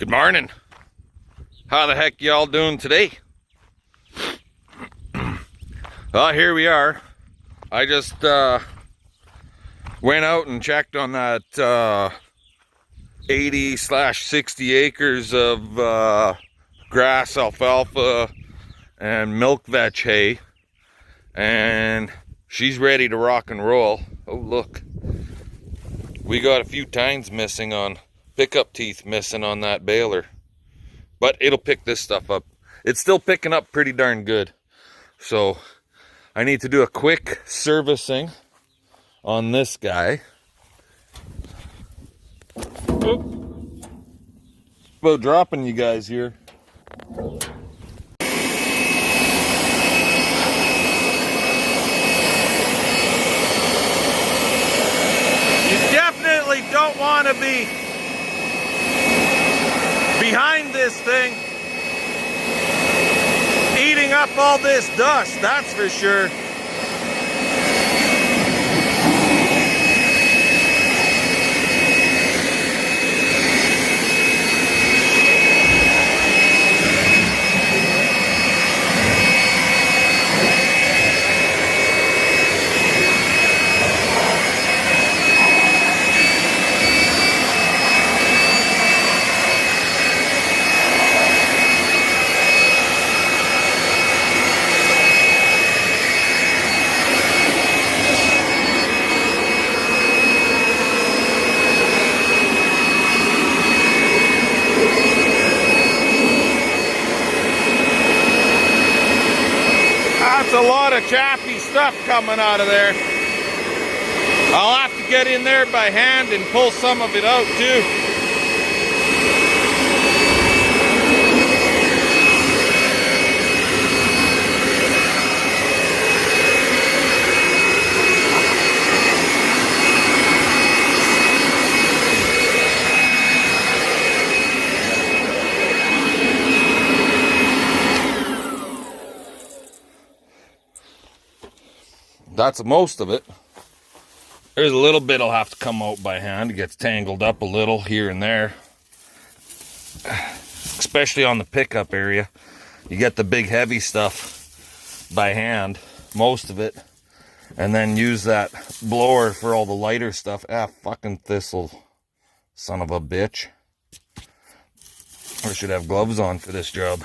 Good morning. How the heck y'all doing today? Well, here we are. I just went out and checked on that 80/60 acres of grass, alfalfa, and milk veg hay, and she's ready to rock and roll. Oh, look. We got a few tines missing on, pickup teeth missing on that baler. But it'll pick this stuff up. It's still picking up pretty darn good. So I need to do a quick servicing on this guy. Oop. About dropping you guys here. You definitely don't want to be behind this thing eating up all this dust, that's for sure. That's a lot of chaffy stuff coming out of there. I'll have to get in there by hand and pull some of it out too. That's most of it. There's a little bit I'll have to come out by hand. It gets tangled up a little here and there. Especially on the pickup area. You get the big heavy stuff by hand, most of it. And then use that blower for all the lighter stuff. Ah, fucking thistle. Son of a bitch. I should have gloves on for this job.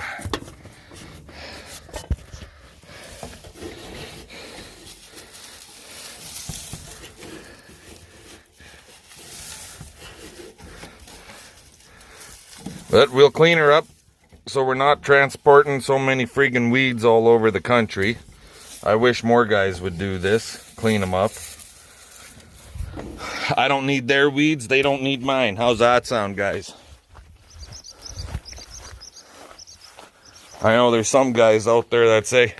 But we'll clean her up so we're not transporting so many friggin' weeds all over the country. I wish more guys would do this, clean them up. I don't need their weeds, they don't need mine. How's that sound, guys? I know there's some guys out there that say,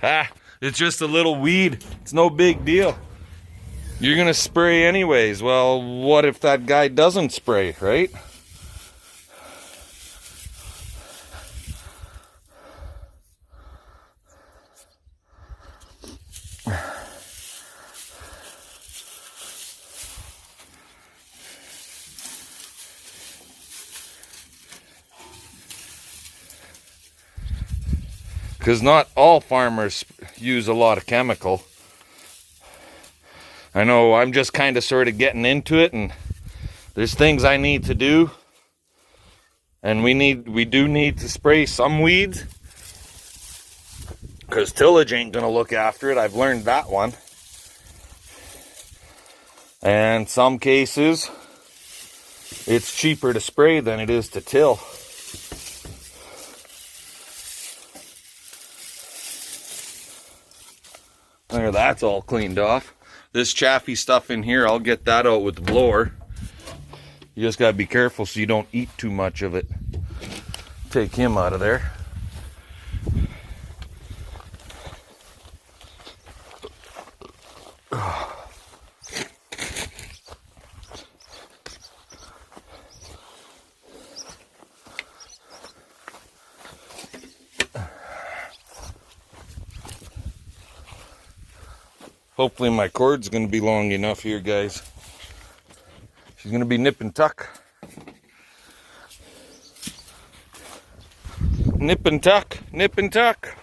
it's just a little weed, it's no big deal. You're gonna spray anyways. Well, what if that guy doesn't spray, right? Because not all farmers use a lot of chemical. I know I'm just kind of sort of getting into it, and there's things I need to do. And we do need to spray some weeds. Because tillage ain't going to look after it. I've learned that one. And some cases, it's cheaper to spray than it is to till. There, that's all cleaned off. This chaffy stuff in here, I'll get that out with the blower. You just gotta be careful so you don't eat too much of it. Take him out of there. Hopefully my cord's going to be long enough here, guys. She's going to be nip and tuck. Nip and tuck, nip and tuck.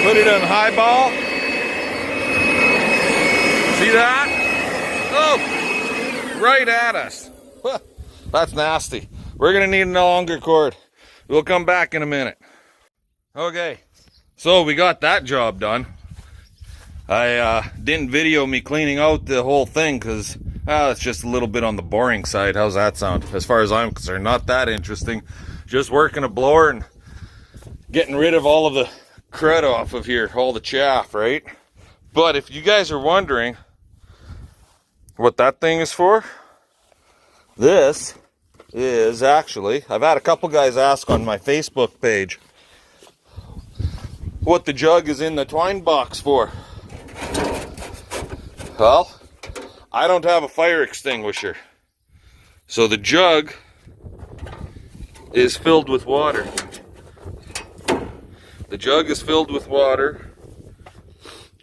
Put it on high ball. See that? Oh, right at us. That's nasty. We're gonna need a longer cord. We'll come back in a minute. Okay, so we got that job done. I didn't video me cleaning out the whole thing because it's just a little bit on the boring side. How's that sound? As far as I'm concerned, not that interesting. Just working a blower and getting rid of all of the crud off of here, all the chaff, right? But if you guys are wondering what that thing is for, this is actually, I've had a couple guys ask on my Facebook page what the jug is in the twine box for. Well, I don't have a fire extinguisher, so the jug is filled with water. The jug is filled with water,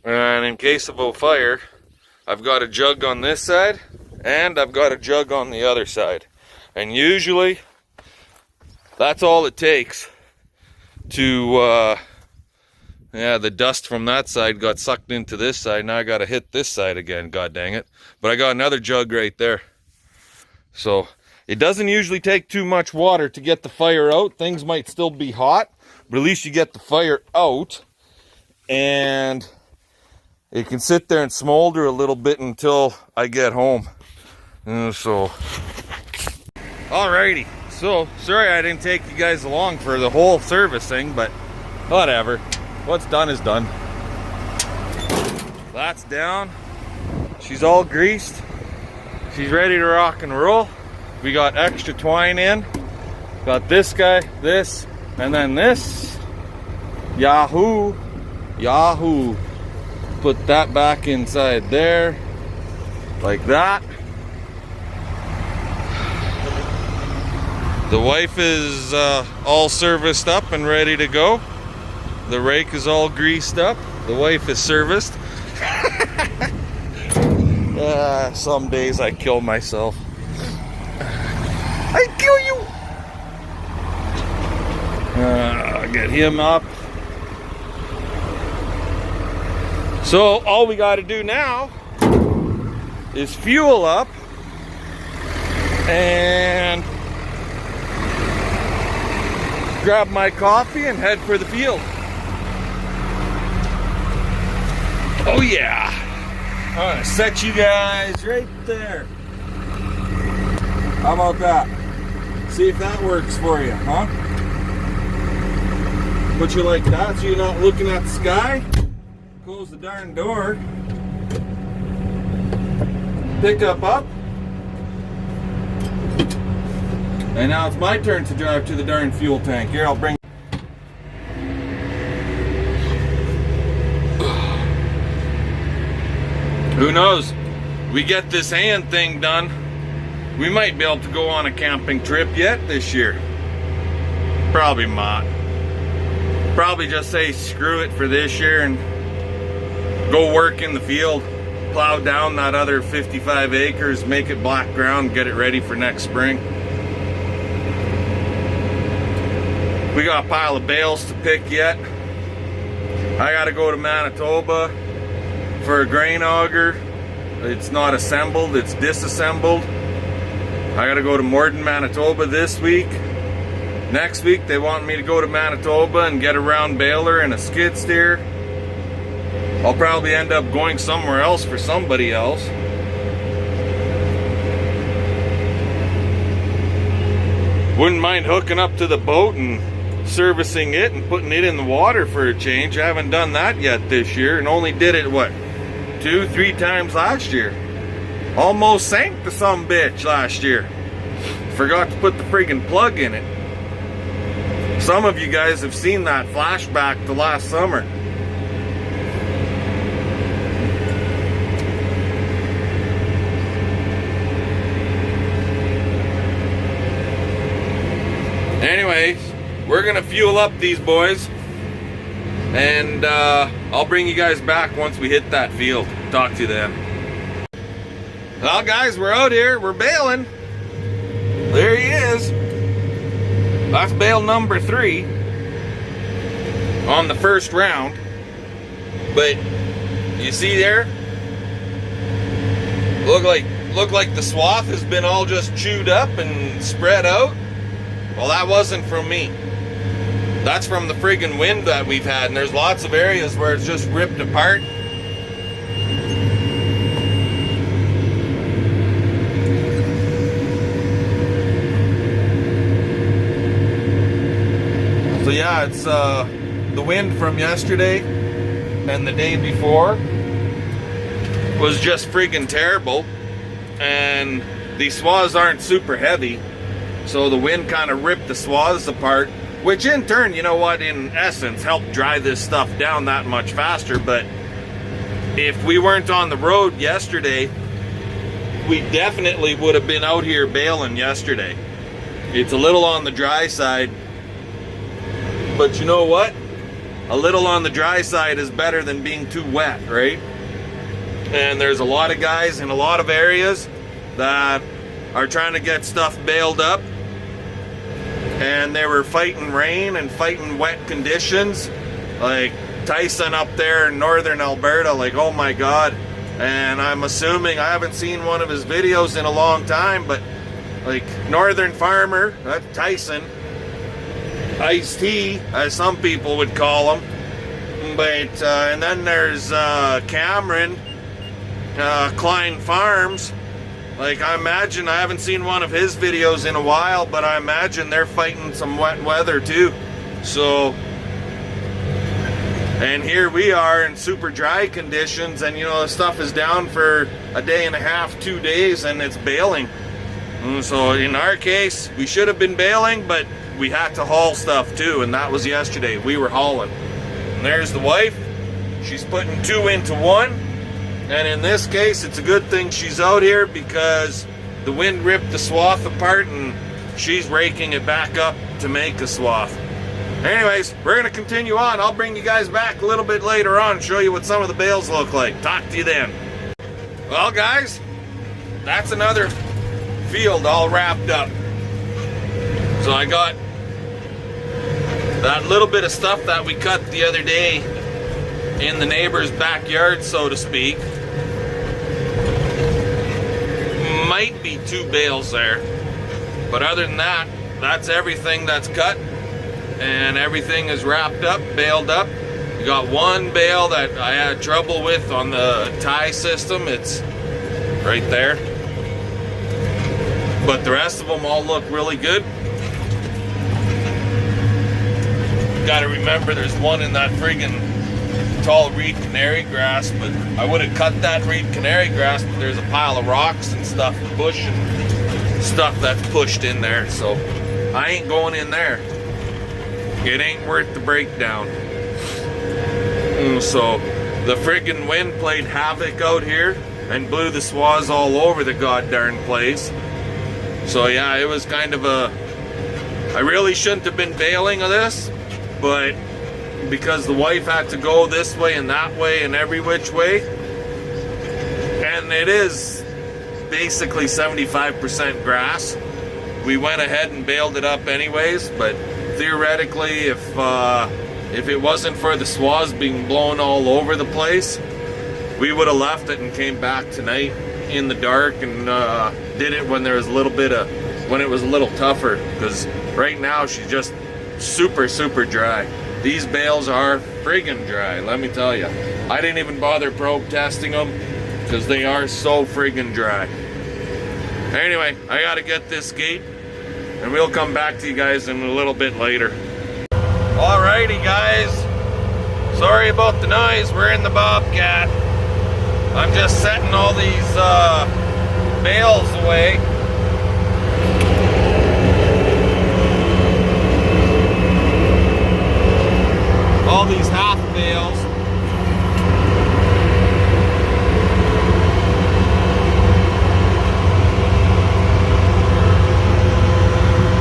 and in case of a fire, I've got a jug on this side and I've got a jug on the other side. And usually that's all it takes to the dust from that side got sucked into this side. Now I gotta hit this side again, god dang it. But I got another jug right there. So it doesn't usually take too much water to get the fire out. Things might still be hot, but at least you get the fire out, and it can sit there and smolder a little bit until I get home. So alrighty, so sorry I didn't take you guys along for the whole service thing, but whatever. What's done is done. That's down. She's all greased. She's ready to rock and roll. We got extra twine in. Got this guy, this, and then this. Yahoo! Yahoo! Put that back inside there. Like that. The wife is all serviced up and ready to go. The rake is all greased up. The wife is serviced. Some days I kill myself. I kill you! Get him up. So all we got to do now is fuel up and grab my coffee and head for the field. Oh yeah, I'm gonna set you guys right there. How about that? See if that works for you, huh? Put you like that so you're not looking at the sky. Close the darn door. Pick up. And now it's my turn to drive to the darn fuel tank. Here, I'll bring. Who knows? We get this hand thing done, we might be able to go on a camping trip yet this year. Probably not. Probably just say screw it for this year and go work in the field, plow down that other 55 acres, make it black ground, get it ready for next spring. We got a pile of bales to pick yet. I gotta go to Manitoba for a grain auger. It's not assembled, it's disassembled. I gotta go to Morden, Manitoba this week. Next week they want me to go to Manitoba and get a round baler and a skid steer. I'll probably end up going somewhere else for somebody else. Wouldn't mind hooking up to the boat and servicing it and putting it in the water for a change. I haven't done that yet this year and only did it, what, 2-3 times last year. Almost sank the sumbitch last year. Forgot to put the friggin' plug in it. Some of you guys have seen that flashback to last summer. Anyways, we're gonna fuel up these boys and I'll bring you guys back once we hit that field. Talk to you then. Well, guys, we're out here. We're bailing. There he is. That's bale number 3 on the first round. But you see there, look like the swath has been all just chewed up and spread out. Well, that wasn't from me. That's from the friggin' wind that we've had, and there's lots of areas where it's just ripped apart. So yeah, it's the wind from yesterday and the day before was just friggin' terrible, and these swaths aren't super heavy, so the wind kind of ripped the swaths apart, which in turn, you know what, in essence helped dry this stuff down that much faster. But if we weren't on the road yesterday, we definitely would have been out here baling yesterday. It's a little on the dry side, but you know what? A little on the dry side is better than being too wet, right? And there's a lot of guys in a lot of areas that are trying to get stuff baled up, and they were fighting rain and fighting wet conditions, like Tyson up there in northern Alberta, like, oh my god. And I'm assuming, I haven't seen one of his videos in a long time, but like Northern Farmer, that's Tyson, Ice-T, as some people would call him. But and then there's Cameron, Klein Farms. Like, I imagine, I haven't seen one of his videos in a while, but I imagine they're fighting some wet weather too. So, and here we are in super dry conditions, and you know, the stuff is down for a day and a half, 2 days, and it's bailing. And so in our case, we should have been bailing, but we had to haul stuff too, and that was yesterday. We were hauling. And there's the wife. She's putting 2 into 1. And in this case, it's a good thing she's out here, because the wind ripped the swath apart and she's raking it back up to make a swath. Anyways, we're going to continue on. I'll bring you guys back a little bit later on and show you what some of the bales look like. Talk to you then. Well, guys, that's another field all wrapped up. So I got that little bit of stuff that we cut the other day in the neighbor's backyard, so to speak. Might be 2 bales there, but other than that, that's everything that's cut, and everything is wrapped up, baled up. We got 1 bale that I had trouble with on the tie system. It's right there, but the rest of them all look really good. Gotta remember, there's one in that friggin' tall reed canary grass, but I would have cut that reed canary grass, but there's a pile of rocks and stuff, bush and stuff that's pushed in there, so I ain't going in there. It ain't worth the breakdown. So the friggin' wind played havoc out here and blew the swaths all over the goddarn place. So yeah, it was kind of a, I really shouldn't have been bailing of this, but because the wife had to go this way and that way and every which way, and it is basically 75% grass, we went ahead and bailed it up anyways. But theoretically, if it wasn't for the swaths being blown all over the place, we would have left it and came back tonight in the dark and did it when there was a little bit of, when it was a little tougher, because right now she's just super dry. These bales are friggin' dry, let me tell you. I didn't even bother probe testing them because they are so friggin' dry. Anyway, I gotta get this gate and we'll come back to you guys in a little bit later. Alrighty guys, sorry about the noise, we're in the Bobcat. I'm just setting all these bales away. All these half bales.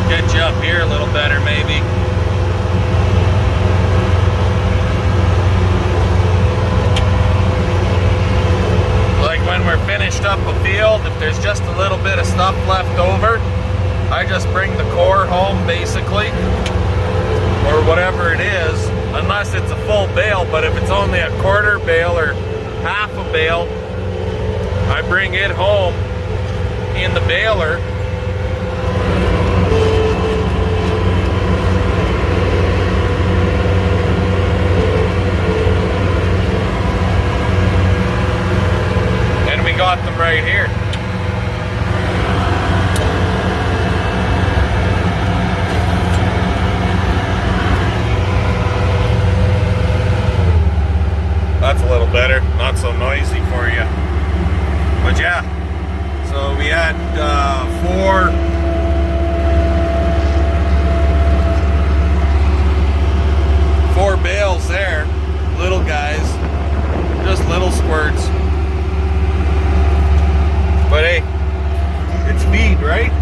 Get you up here a little better maybe. finished up a field, if there's just a little bit of stuff left over, I just bring the core home basically, or whatever it is, unless it's a full bale. But if it's only a quarter bale or half a bale, I bring it home in the baler. And we got them right here. That's a little better, not so noisy for you. But yeah, so we had four bales there, little guys, just little squirts. But hey, it's feed, right?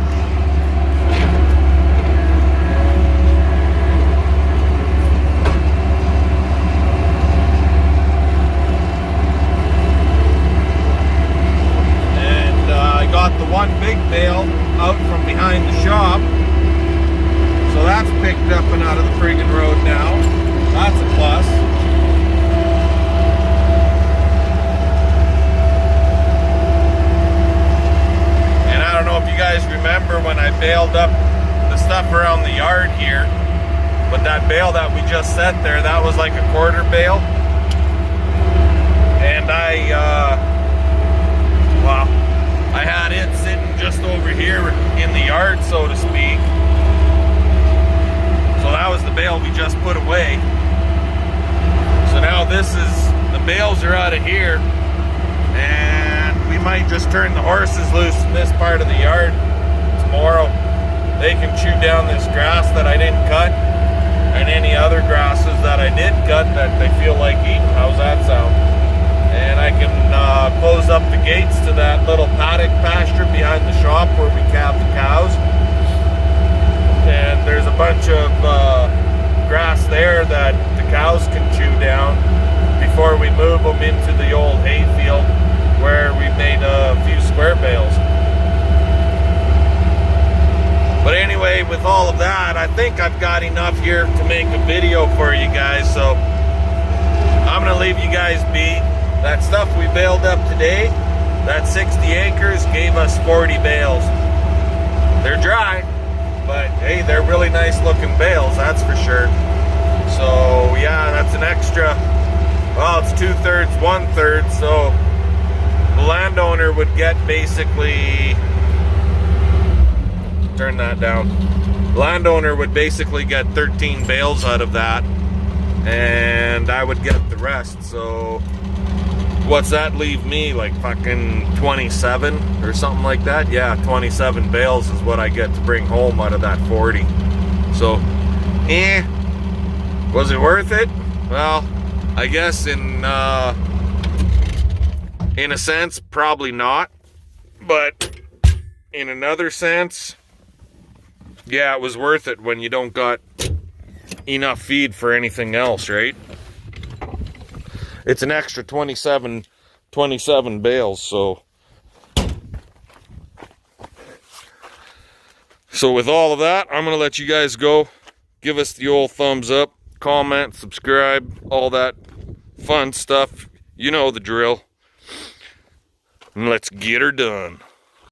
Got the one big bale out from behind the shop, so that's picked up and out of the friggin' road now. That's a plus. And I don't know if you guys remember when I baled up the stuff around the yard here, but that bale that we just set there, that was like a quarter bale. And I had it sitting just over here in the yard, so to speak. So that was the bale we just put away. So now the bales are out of here, and we might just turn the horses loose in this part of the yard tomorrow. They can chew down this grass that I didn't cut, and any other grasses that I did cut that they feel like eating. How's that sound? And I can close up the gates to that little paddock pasture behind the shop where we calve the cows. And there's a bunch of grass there that the cows can chew down before we move them into the old hay field where we made a few square bales. But anyway, with all of that, I think I've got enough here to make a video for you guys. So I'm going to leave you guys be. That stuff we baled up today, that 60 acres, gave us 40 bales. They're dry, but hey, they're really nice looking bales, that's for sure. So yeah, that's an extra, well, it's 2/3, 1/3, so the landowner would get basically, turn that down. The landowner would basically get 13 bales out of that, and I would get the rest. So what's that leave me, like fucking 27 or something like that? Yeah, 27 bales is what I get to bring home out of that 40. So, was it worth it? Well, I guess in a sense, probably not. But in another sense, yeah, it was worth it when you don't got enough feed for anything else, right? It's an extra 27 bales, so with all of that, I'm going to let you guys go. Give us the old thumbs up, comment, subscribe, all that fun stuff. You know the drill. And let's get her done.